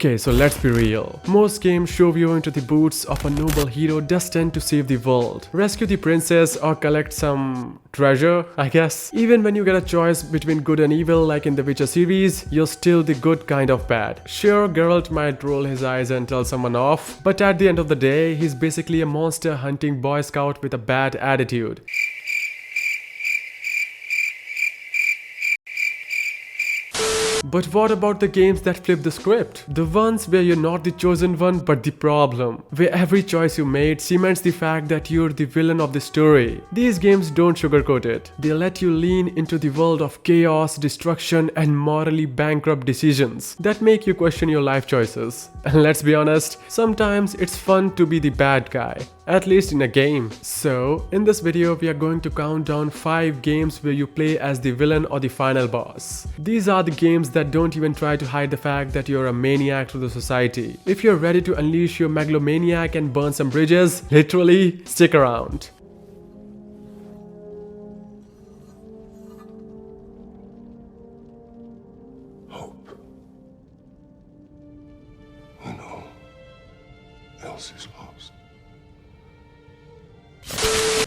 Okay, so let's be real. Most games shove you into the boots of a noble hero destined to save the world, rescue the princess, or collect some treasure, I guess. Even when you get a choice between good and evil like in the Witcher series, you're still the good kind of bad. Sure, Geralt might roll his eyes and tell someone off, but at the end of the day, he's basically a monster hunting boy scout with a bad attitude. But what about the games that flip the script? The ones where you're not the chosen one but the problem, where every choice you made cements the fact that you're the villain of the story. These games don't sugarcoat it. They let you lean into the world of chaos, destruction, and morally bankrupt decisions that make you question your life choices. And let's be honest, sometimes it's fun to be the bad guy. At least in a game. So, in this video we are going to count down 5 games where you play as the villain or the final boss. These are the games that don't even try to hide the fact that you're a maniac to the society. If you're ready to unleash your megalomaniac and burn some bridges, literally, stick around. Hope. When all else is lost.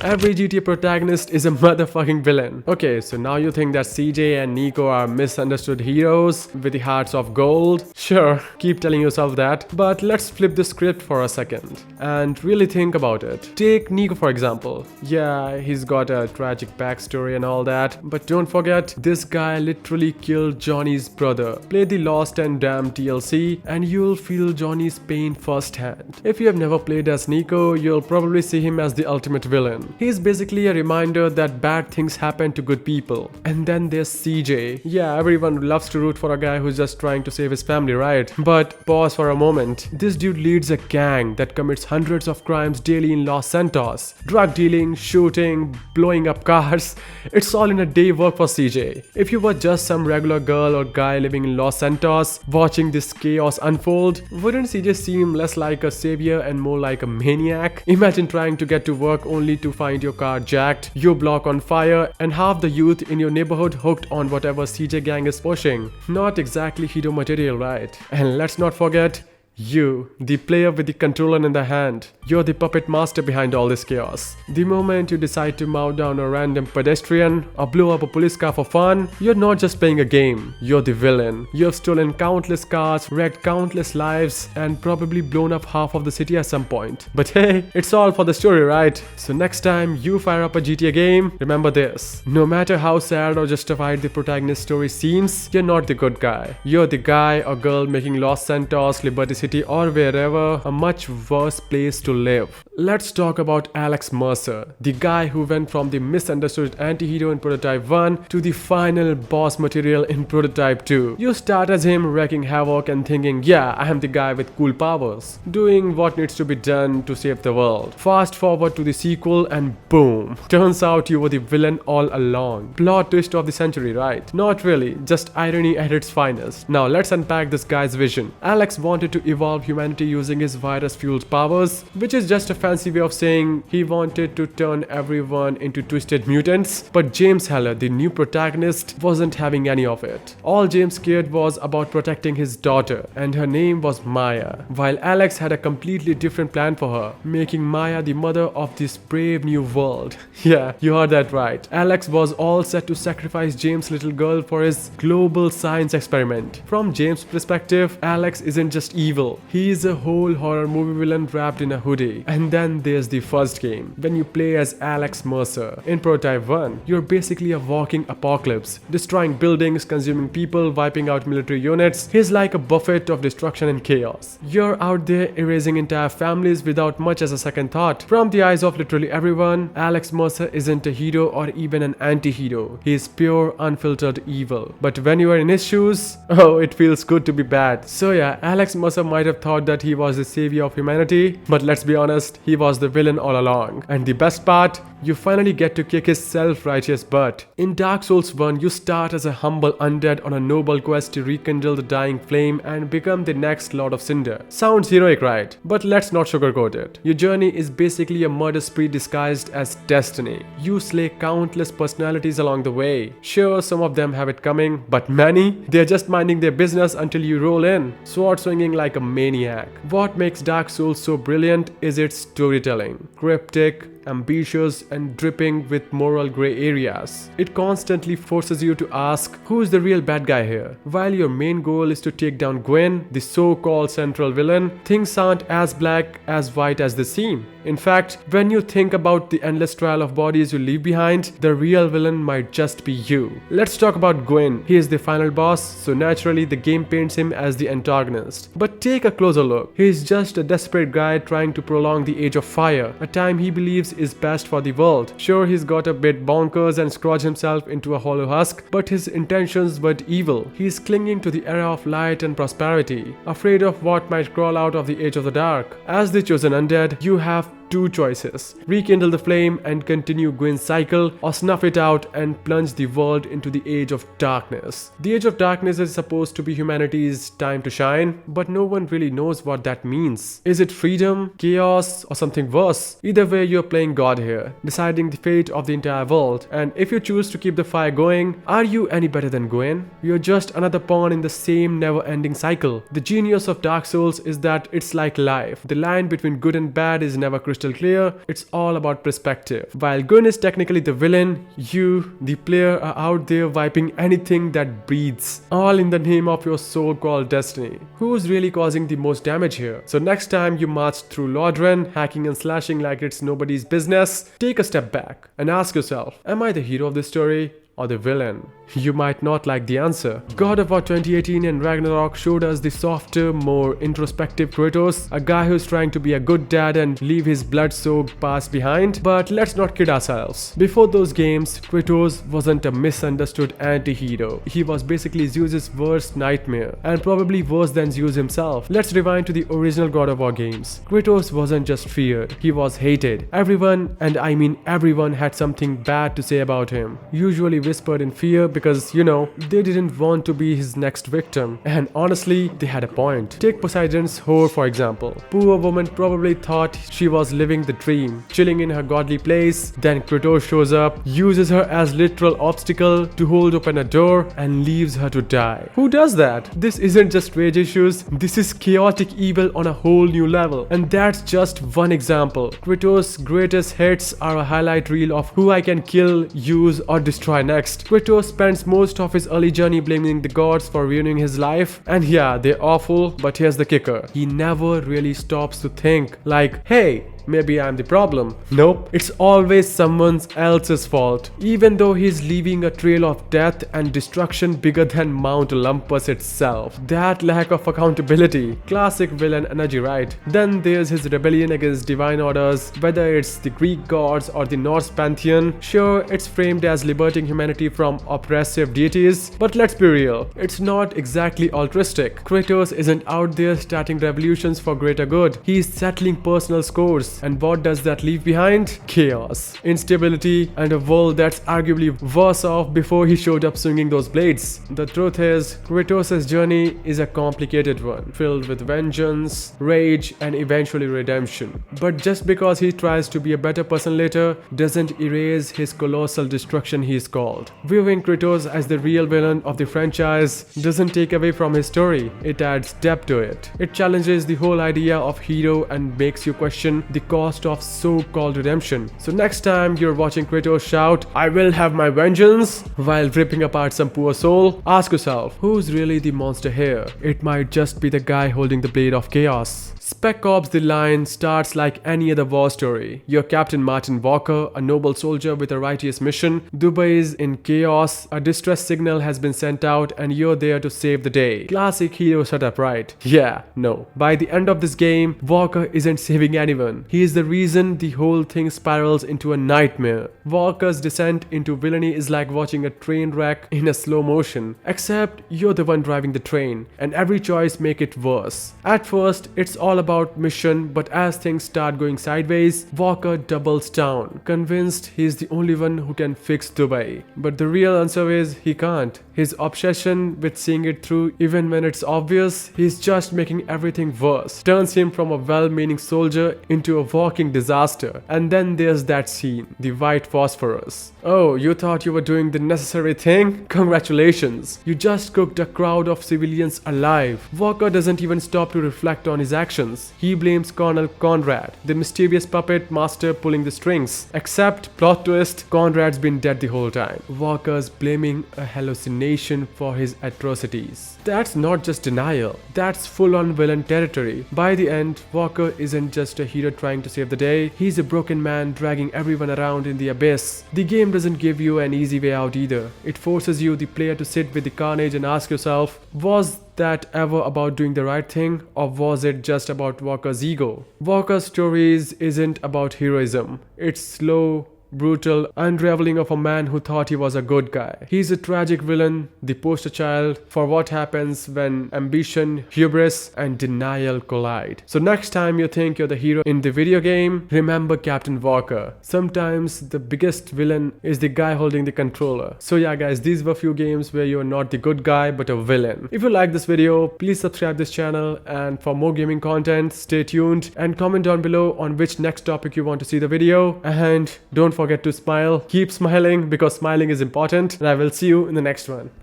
Every GTA protagonist is a motherfucking villain. Okay, so now you think that CJ and Nico are misunderstood heroes with the hearts of gold? Sure, keep telling yourself that, but let's flip the script for a second and really think about it. Take Nico for example. Yeah, he's got a tragic backstory and all that, but don't forget, this guy literally killed Johnny's brother. Play the Lost and Damned DLC and you'll feel Johnny's pain firsthand. If you have never played as Nico, you'll probably see him as the ultimate villain. He's basically a reminder that bad things happen to good people. And then there's CJ. Yeah, everyone loves to root for a guy who's just trying to save his family, right? But pause for a moment. This dude leads a gang that commits hundreds of crimes daily in Los Santos. Drug dealing, shooting, blowing up cars. It's all in a day work for CJ. If you were just some regular girl or guy living in Los Santos, watching this chaos unfold, wouldn't CJ seem less like a savior and more like a maniac? Imagine trying to get to work only to find your car jacked, your block on fire, and half the youth in your neighborhood hooked on whatever CJ gang is pushing. Not exactly hero material, right? And let's not forget, you, the player with the controller in the hand. You're the puppet master behind all this chaos. The moment you decide to mow down a random pedestrian or blow up a police car for fun, you're not just playing a game, you're the villain. You have stolen countless cars, wrecked countless lives, and probably blown up half of the city at some point. But hey, it's all for the story, right? So next time you fire up a GTA game, remember this. No matter how sad or justified the protagonist's story seems, you're not the good guy. You're the guy or girl making Los Santos, Liberty City, or wherever a much worse place to live. Let's talk about Alex Mercer, the guy who went from the misunderstood anti-hero in Prototype 1 to the final boss material in Prototype 2. You start as him wreaking havoc and thinking, yeah, I am the guy with cool powers, doing what needs to be done to save the world. Fast forward to the sequel and boom, turns out you were the villain all along. Plot twist of the century, right? Not really, just irony at its finest. Now let's unpack this guy's vision. Alex wanted to evolve humanity using his virus-fueled powers, which is just a fancy way of saying he wanted to turn everyone into twisted mutants. But James Heller, the new protagonist, wasn't having any of it. All James cared was about protecting his daughter, and her name was Maya, while Alex had a completely different plan for her, making Maya the mother of this brave new world. Yeah, you heard that right. Alex was all set to sacrifice James' little girl for his global science experiment. From James' perspective, Alex isn't just evil. He is a whole horror movie villain wrapped in a hoodie. And then there's the first game, when you play as Alex Mercer. In Prototype 1, you're basically a walking apocalypse, destroying buildings, consuming people, wiping out military units. He's like a buffet of destruction and chaos. You're out there erasing entire families without much as a second thought. From the eyes of literally everyone, Alex Mercer isn't a hero or even an anti-hero. He is pure, unfiltered evil. But when you are in his shoes, oh, it feels good to be bad. So yeah, Alex Mercer might have thought that he was the savior of humanity, but let's be honest, he was the villain all along. And the best part, you finally get to kick his self-righteous butt. In Dark Souls 1, you start as a humble undead on a noble quest to rekindle the dying flame and become the next Lord of Cinder. Sounds heroic, right? But let's not sugarcoat it. Your journey is basically a murder spree disguised as destiny. You slay countless personalities along the way. Sure, some of them have it coming, but many, they're just minding their business until you roll in, sword swinging like a maniac. What makes Dark Souls so brilliant is its storytelling. Cryptic, ambitious, and dripping with moral gray areas. It constantly forces you to ask, who's the real bad guy here? While your main goal is to take down Gwen, the so-called central villain, things aren't as black as white as they seem. In fact, when you think about the endless trail of bodies you leave behind, the real villain might just be you. Let's talk about Gwen. He is the final boss, so naturally the game paints him as the antagonist. But take a closer look. He is just a desperate guy trying to prolong the Age of Fire, a time he believes is best for the world. Sure, he's got a bit bonkers and screwed himself into a hollow husk, but his intentions weren't evil. He's clinging to the era of light and prosperity, afraid of what might crawl out of the Age of the Dark. As the chosen undead, you have two choices: rekindle the flame and continue Gwen's cycle, or snuff it out and plunge the world into the Age of Darkness. The Age of Darkness is supposed to be humanity's time to shine, but no one really knows what that means. Is it freedom, chaos, or something worse? Either way, you're playing God here, deciding the fate of the entire world. And if you choose to keep the fire going, are you any better than Gwen? You're just another pawn in the same never-ending cycle. The genius of Dark Souls is that it's like life. The line between good and bad is never crystal clear. It's all about perspective. While Gwen is technically the villain, you, the player, are out there wiping anything that breathes, all in the name of your so-called destiny. Who's really causing the most damage here? So next time you march through Lordran, hacking and slashing like it's nobody's business, take a step back and ask yourself, am I the hero of this story or the villain? You might not like the answer. God of War 2018 and Ragnarok showed us the softer, more introspective Kratos, a guy who's trying to be a good dad and leave his blood-soaked past behind. But let's not kid ourselves. Before those games, Kratos wasn't a misunderstood anti-hero. He was basically Zeus's worst nightmare, and probably worse than Zeus himself. Let's rewind to the original God of War games. Kratos wasn't just feared, he was hated. Everyone, and I mean everyone, had something bad to say about him, usually whispered in fear, because, you know, they didn't want to be his next victim. And honestly, they had a point. Take Poseidon's whore for example. Poor woman probably thought she was living the dream, chilling in her godly place. Then Kratos shows up, uses her as literal obstacle to hold open a door, and leaves her to die. Who does that? This isn't just rage issues, this is chaotic evil on a whole new level. And that's just one example. Kratos' greatest hits are a highlight reel of who I can kill, use, or destroy next. Kratos spends most of his early journey blaming the gods for ruining his life, and yeah, they're awful, but here's the kicker. He never really stops to think like, hey, maybe I'm the problem. Nope, it's always someone else's fault, even though he's leaving a trail of death and destruction bigger than Mount Olympus itself. That lack of accountability. Classic villain energy, right? Then there's his rebellion against divine orders, whether it's the Greek gods or the Norse pantheon. Sure, it's framed as liberating humanity from oppressive deities, but let's be real, it's not exactly altruistic. Kratos isn't out there starting revolutions for greater good. He's settling personal scores. And what does that leave behind? Chaos, instability, and a world that's arguably worse off before he showed up swinging those blades. The truth is, Kratos' journey is a complicated one, filled with vengeance, rage, and eventually redemption. But just because he tries to be a better person later, doesn't erase his colossal destruction he's called. Viewing Kratos as the real villain of the franchise doesn't take away from his story, it adds depth to it. It challenges the whole idea of hero and makes you question the cost of so-called redemption. So next time you're watching Kratos shout, "I will have my vengeance," while ripping apart some poor soul, ask yourself, who's really the monster here? It might just be the guy holding the blade of chaos. Spec Ops The Line starts like any other war story. You're Captain Martin Walker, a noble soldier with a righteous mission. Dubai is in chaos, a distress signal has been sent out and you're there to save the day. Classic hero setup, right? Yeah, no. By the end of this game, Walker isn't saving anyone. He is the reason the whole thing spirals into a nightmare. Walker's descent into villainy is like watching a train wreck in a slow motion, except you're the one driving the train, and every choice make it worse. At first, it's all about mission, but as things start going sideways, Walker doubles down, convinced he's the only one who can fix Dubai. But the real answer is he can't. His obsession with seeing it through even when it's obvious he's just making everything worse turns him from a well-meaning soldier into a walking disaster. And then there's that scene, the white phosphorus. Oh, you thought you were doing the necessary thing? Congratulations. You just cooked a crowd of civilians alive. Walker doesn't even stop to reflect on his actions. He blames Colonel Conrad, the mysterious puppet master pulling the strings. Except, plot twist, Conrad's been dead the whole time. Walker's blaming a hallucination for his atrocities. That's not just denial, that's full-on villain territory. By the end, Walker isn't just a hero trying to save the day, he's a broken man dragging everyone around in the abyss. The game doesn't give you an easy way out either. It forces you, the player, to sit with the carnage and ask yourself, was that ever about doing the right thing, or was it just about Walker's ego? Walker's stories isn't about heroism. It's slow, brutal unraveling of a man who thought he was a good guy. He's a tragic villain, the poster child for what happens when ambition, hubris, and denial collide. So next time you think you're the hero in the video game, remember Captain Walker. Sometimes the biggest villain is the guy holding the controller. So yeah guys, these were few games where you're not the good guy but a villain. If you like this video, please subscribe this channel, and for more gaming content, stay tuned and comment down below on which next topic you want to see the video. And don't forget to smile. Keep smiling because smiling is important, and I will see you in the next one.